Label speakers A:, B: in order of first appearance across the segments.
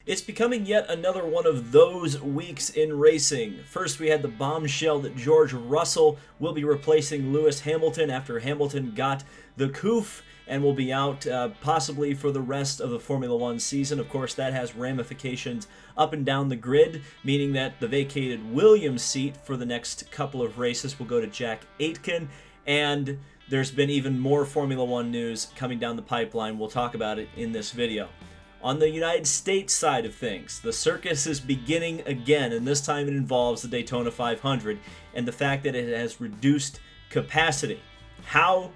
A: It's becoming yet another one of those weeks in racing. First, we had the bombshell that George Russell will be replacing Lewis Hamilton after Hamilton got the coof and will be out possibly for the rest of the Formula One season. Of course, that has ramifications up and down the grid, meaning that the vacated Williams seat for the next couple of races will go to Jack Aitken, and there's been even more Formula One news coming down the pipeline. We'll talk about it in this video. On the United States side of things, the circus is beginning again, and this time it involves the Daytona 500 and the fact that it has reduced capacity. How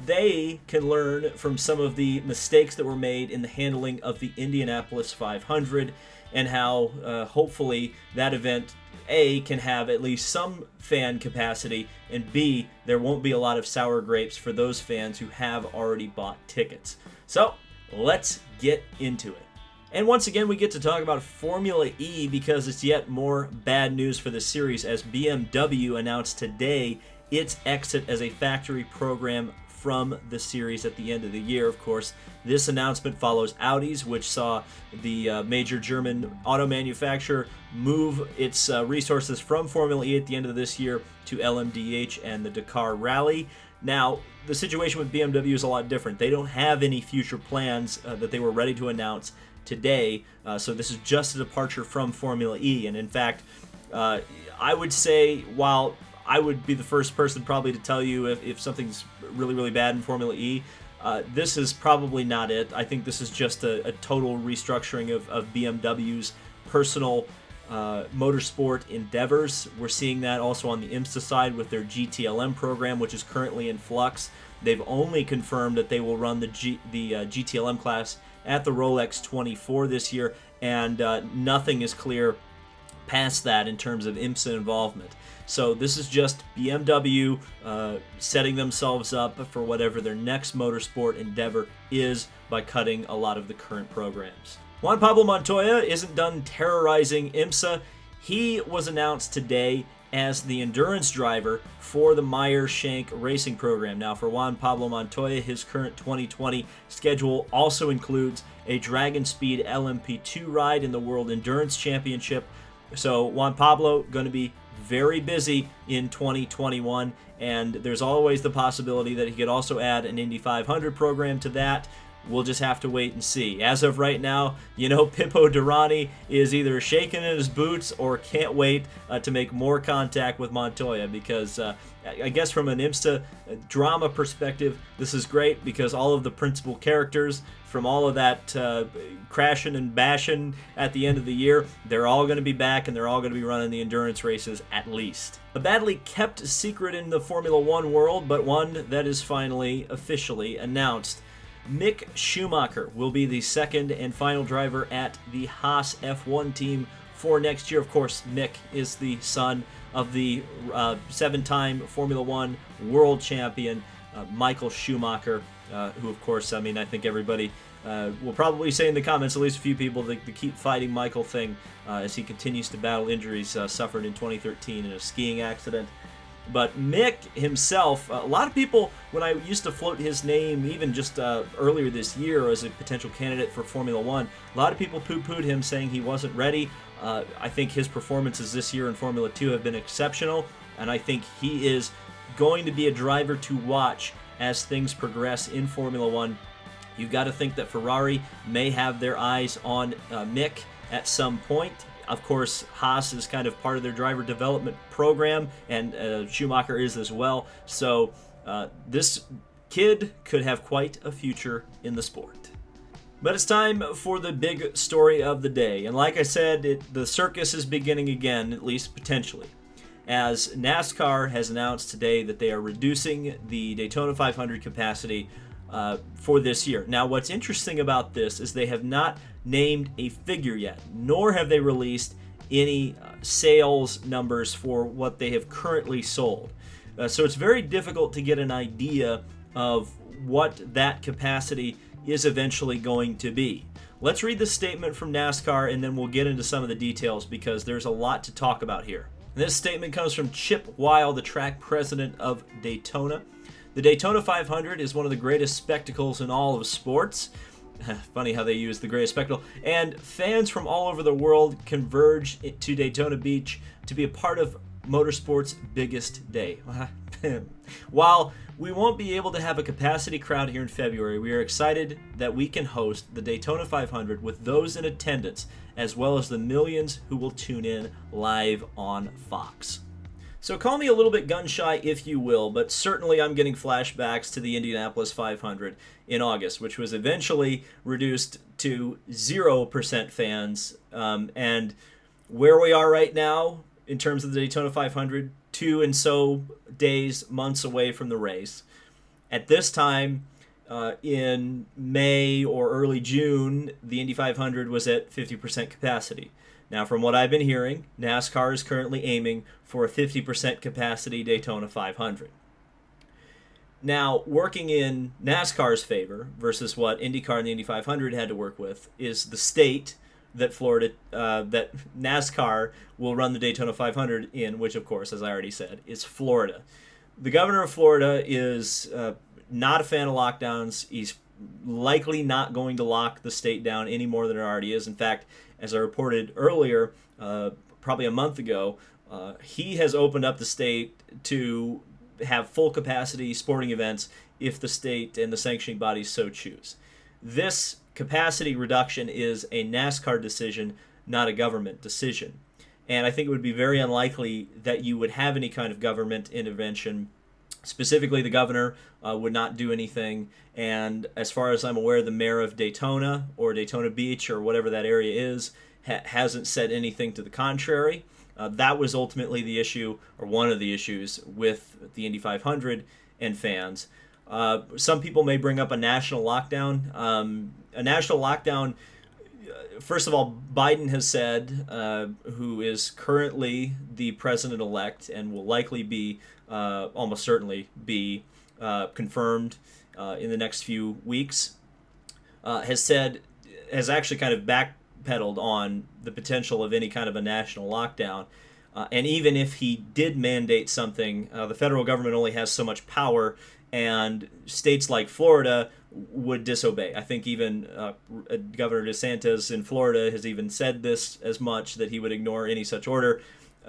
A: they can learn from some of the mistakes that were made in the handling of the Indianapolis 500, and how hopefully that event, A, can have at least some fan capacity, and B, there won't be a lot of sour grapes for those fans who have already bought tickets. So, let's get into it. And once again, we get to talk about Formula E because it's yet more bad news for the series, as BMW announced today its exit as a factory program from the series at the end of the year. Of course, this announcement follows Audi's, which saw the major German auto manufacturer move its resources from Formula E at the end of this year to LMDH and the Dakar Rally. Now, the situation with BMW is a lot different. They don't have any future plans that they were ready to announce today, so this is just a departure from Formula E. And in fact, I would say, while I would be the first person probably to tell you if something's really, really bad in Formula E, this is probably not it. I think this is just a total restructuring of BMW's personal motorsport endeavors. We're seeing that also on the IMSA side with their GTLM program, which is currently in flux. They've only confirmed that they will run the GTLM class at the Rolex 24 this year, and nothing is clear past that in terms of IMSA involvement. So this is just BMW setting themselves up for whatever their next motorsport endeavor is by cutting a lot of the current programs. Juan Pablo Montoya isn't done terrorizing IMSA. He was announced today as the endurance driver for the Meyer Shank Racing program. Now, for Juan Pablo Montoya, his current 2020 schedule also includes a Dragon Speed LMP2 ride in the World Endurance Championship. So Juan Pablo going to be very busy in 2021, and there's always the possibility that he could also add an Indy 500 program to that. We'll just have to wait and see. As of right now, Pippo Durrani is either shaking in his boots or can't wait to make more contact with Montoya, because I guess from an IMSA drama perspective, this is great because all of the principal characters from all of that crashing and bashing at the end of the year, they're all going to be back, and they're all going to be running the endurance races at least. A badly kept secret in the Formula One world, but one that is finally officially announced. Mick Schumacher will be the second and final driver at the Haas F1 team for next year. Of course, Mick is the son of the seven-time Formula One world champion, Michael Schumacher, who, of course, I think everybody will probably say in the comments, at least a few people, the keep fighting Michael thing as he continues to battle injuries suffered in 2013 in a skiing accident. But Mick himself, a lot of people, when I used to float his name even just earlier this year as a potential candidate for Formula One, a lot of people poo-pooed him, saying he wasn't ready. I think his performances this year in Formula 2 have been exceptional, and I think he is going to be a driver to watch as things progress in Formula One. You've got to think that Ferrari may have their eyes on Mick at some point. Of course, Haas is kind of part of their driver development program, and Schumacher is as well. So this kid could have quite a future in the sport. But it's time for the big story of the day. And like I said, the circus is beginning again, at least potentially, as NASCAR has announced today that they are reducing the Daytona 500 capacity for this year. Now, what's interesting about this is they have not named a figure yet, nor have they released any sales numbers for what they have currently sold. So it's very difficult to get an idea of what that capacity is eventually going to be. Let's read the statement from NASCAR, and then we'll get into some of the details because there's a lot to talk about here. This statement comes from Chip Weil, the track president of Daytona. The Daytona 500 is one of the greatest spectacles in all of sports. Funny how they use the greatest spectacle. And fans from all over the world converge to Daytona Beach to be a part of motorsport's biggest day. While we won't be able to have a capacity crowd here in February, we are excited that we can host the Daytona 500 with those in attendance, as well as the millions who will tune in live on Fox. So call me a little bit gun-shy if you will, but certainly I'm getting flashbacks to the Indianapolis 500 in August, which was eventually reduced to 0% fans. And where we are right now in terms of the Daytona 500, 2 and so days, months away from the race. At this time, in May or early June, the Indy 500 was at 50% capacity. Now, from what I've been hearing, NASCAR is currently aiming for a 50% capacity Daytona 500. Now, working in NASCAR's favor versus what IndyCar and the Indy 500 had to work with is the state that that NASCAR will run the Daytona 500 in, which, of course, as I already said, is Florida. The governor of Florida is not a fan of lockdowns. He's likely not going to lock the state down any more than it already is. In fact, as I reported earlier, probably a month ago, he has opened up the state to have full capacity sporting events if the state and the sanctioning bodies so choose. This capacity reduction is a NASCAR decision, not a government decision. And I think it would be very unlikely that you would have any kind of government intervention. Specifically, the governor would not do anything. And as far as I'm aware, the mayor of Daytona or Daytona Beach or whatever that area is hasn't said anything to the contrary. That was ultimately the issue, or one of the issues, with the Indy 500 and fans. Some people may bring up a national lockdown. A national lockdown, first of all, Biden has said, who is currently the president-elect and will likely be, almost certainly be confirmed in the next few weeks, has actually kind of backpedaled on the potential of any kind of a national lockdown. And even if he did mandate something, the federal government only has so much power, and states like Florida would disobey. I think even Governor DeSantis in Florida has even said this as much, that he would ignore any such order.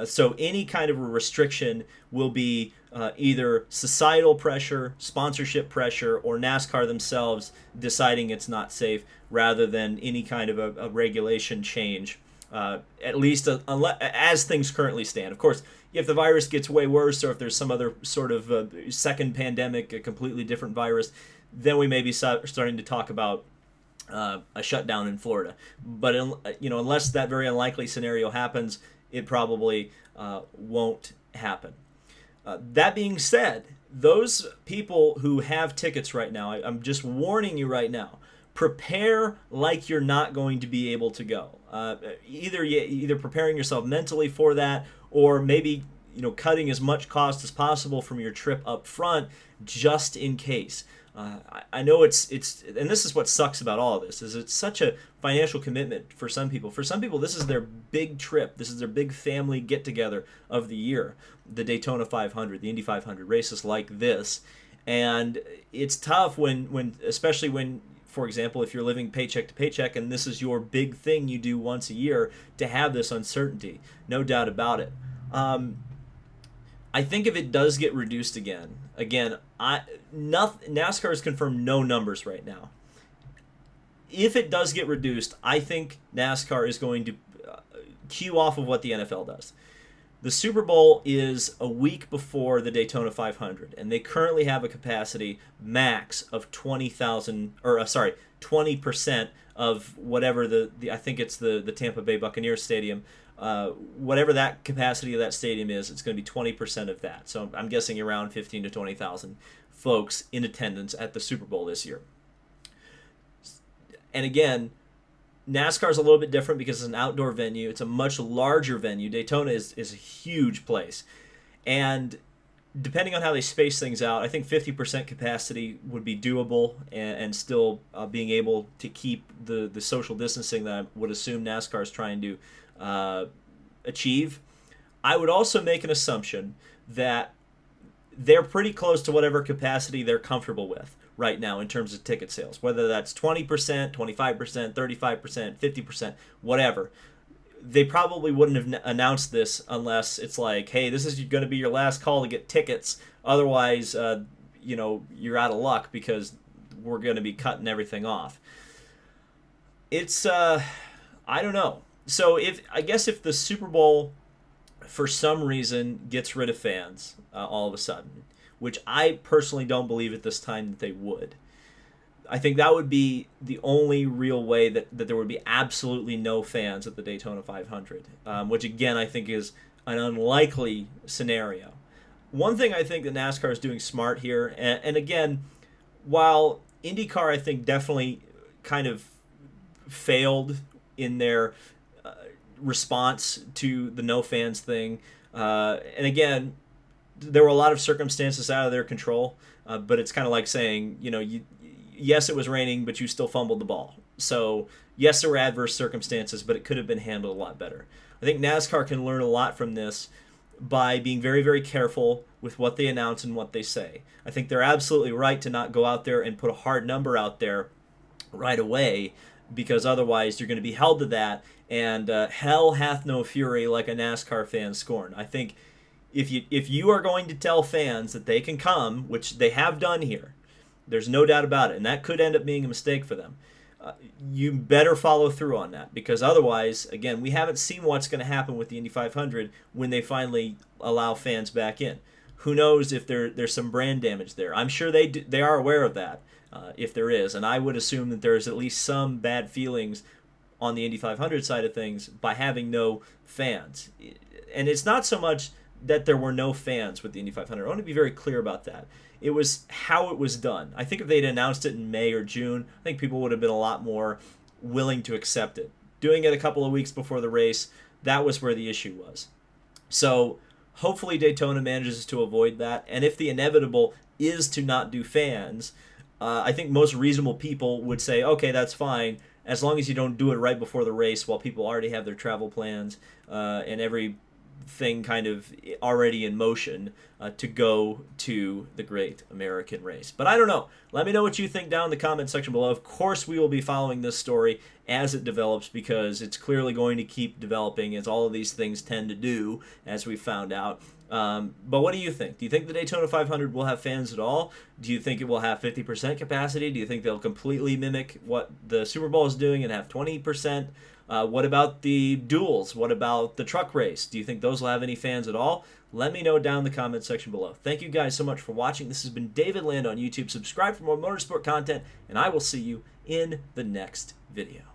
A: So any kind of a restriction will be either societal pressure, sponsorship pressure, or NASCAR themselves deciding it's not safe, rather than any kind of a regulation change, at least as things currently stand. Of course, if the virus gets way worse, or if there's some other sort of second pandemic, a completely different virus, then we may be starting to talk about a shutdown in Florida. But unless that very unlikely scenario happens, it probably won't happen. That being said, those people who have tickets right now, I'm just warning you right now, prepare like you're not going to be able to go. Either preparing yourself mentally for that, or maybe cutting as much cost as possible from your trip up front, just in case. I know it's and this is what sucks about all of this, is it's such a financial commitment for some people. For some people, this is their big trip. This is their big family get-together of the year, the Daytona 500, the Indy 500, races like this. And it's tough especially when, for example, if you're living paycheck to paycheck and this is your big thing you do once a year, to have this uncertainty. No doubt about it. I think if it does get reduced again, NASCAR has confirmed no numbers right now. If it does get reduced, I think NASCAR is going to cue off of what the NFL does. The Super Bowl is a week before the Daytona 500, and they currently have a capacity max of 20% of whatever I think it's the Tampa Bay Buccaneers Stadium. Whatever that capacity of that stadium is, it's going to be 20% of that. So I'm guessing around 15 to 20,000 folks in attendance at the Super Bowl this year. And again, NASCAR is a little bit different because it's an outdoor venue. It's a much larger venue. Daytona is a huge place. And depending on how they space things out, I think 50% capacity would be doable, and still being able to keep the social distancing that I would assume NASCAR is trying to achieve. I would also make an assumption that they're pretty close to whatever capacity they're comfortable with. right now in terms of ticket sales, whether that's 20%, 25%, 35%, 50%, whatever. They probably wouldn't have announced this unless it's like, hey, this is going to be your last call to get tickets. Otherwise, you're out of luck because we're going to be cutting everything off. It's, I don't know. So I guess if the Super Bowl, for some reason, gets rid of fans all of a sudden, which I personally don't believe at this time that they would, I think that would be the only real way that there would be absolutely no fans at the Daytona 500, which again I think is an unlikely scenario. One thing I think that NASCAR is doing smart here, and again, while IndyCar I think definitely kind of failed in their response to the no fans thing, and again, there were a lot of circumstances out of their control, but it's kind of like saying, yes, it was raining, but you still fumbled the ball. So, yes, there were adverse circumstances, but it could have been handled a lot better. I think NASCAR can learn a lot from this by being very, very careful with what they announce and what they say. I think they're absolutely right to not go out there and put a hard number out there right away, because otherwise you're going to be held to that, and hell hath no fury like a NASCAR fan scorn. I think if you are going to tell fans that they can come, which they have done here, there's no doubt about it, and that could end up being a mistake for them. You better follow through on that, because otherwise, again, we haven't seen what's going to happen with the Indy 500 when they finally allow fans back in. Who knows if there's some brand damage there? I'm sure they are aware of that, if there is, and I would assume that there's at least some bad feelings on the Indy 500 side of things by having no fans. And it's not so much that there were no fans with the Indy 500. I want to be very clear about that. It was how it was done. I think if they'd announced it in May or June, I think people would have been a lot more willing to accept it. Doing it a couple of weeks before the race, that was where the issue was. So hopefully Daytona manages to avoid that. And if the inevitable is to not do fans, I think most reasonable people would say, okay, that's fine, as long as you don't do it right before the race while people already have their travel plans and everything kind of already in motion to go to the Great American Race. But I don't know. Let me know what you think down in the comment section below. Of course, we will be following this story as it develops, because it's clearly going to keep developing, as all of these things tend to do, as we found out. But what do you think? Do you think the Daytona 500 will have fans at all? Do you think it will have 50% capacity? Do you think they'll completely mimic what the Super Bowl is doing and have 20%? What about the duels? What about the truck race? Do you think those will have any fans at all? Let me know down in the comment section below. Thank you guys so much for watching. This has been David Land on YouTube. Subscribe for more motorsport content, and I will see you in the next video.